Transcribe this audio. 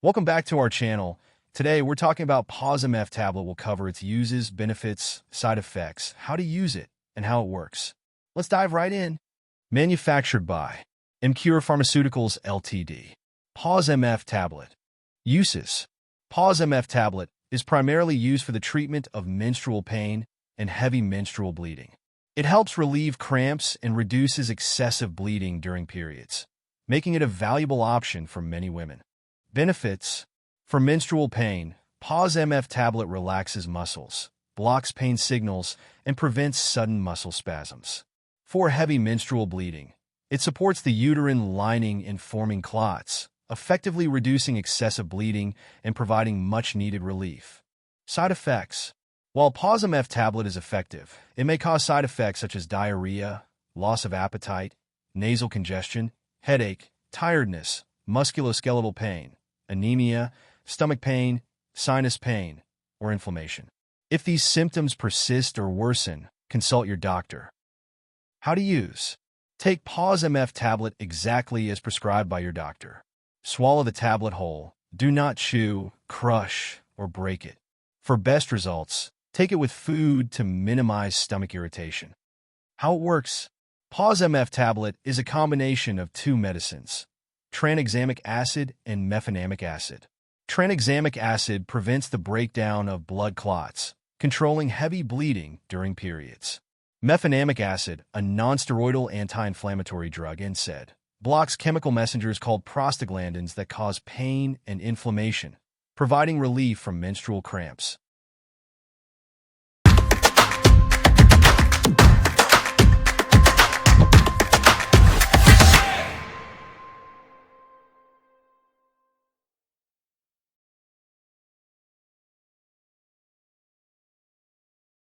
Welcome back to our channel. Today, we're talking about Pause MF tablet. We'll cover its uses, benefits, side effects, how to use it, and how it works. Let's dive right in. Manufactured by Emcure Pharmaceuticals Ltd. Pause MF tablet. Uses. Pause MF tablet is primarily used for the treatment of menstrual pain and heavy menstrual bleeding. It helps relieve cramps and reduces excessive bleeding during periods, making it a valuable option for many women. Benefits. For menstrual pain, Pause MF tablet relaxes muscles, blocks pain signals, and prevents sudden muscle spasms. For heavy menstrual bleeding, it supports the uterine lining in forming clots, effectively reducing excessive bleeding and providing much-needed relief. Side effects. While Pause MF tablet is effective, it may cause side effects such as diarrhea, loss of appetite, nasal congestion, headache, tiredness, musculoskeletal pain, anemia, stomach pain, sinus pain, or inflammation. If these symptoms persist or worsen, consult your doctor. How to use. Take Pause MF tablet exactly as prescribed by your doctor. Swallow the tablet whole. Do not chew, crush, or break it. For best results, take it with food to minimize stomach irritation. How it works. Pause MF tablet is a combination of two medicines, tranexamic acid and mefenamic acid. Tranexamic acid prevents the breakdown of blood clots, controlling heavy bleeding during periods. Mefenamic acid, a nonsteroidal anti-inflammatory drug, NSAID, blocks chemical messengers called prostaglandins that cause pain and inflammation, providing relief from menstrual cramps.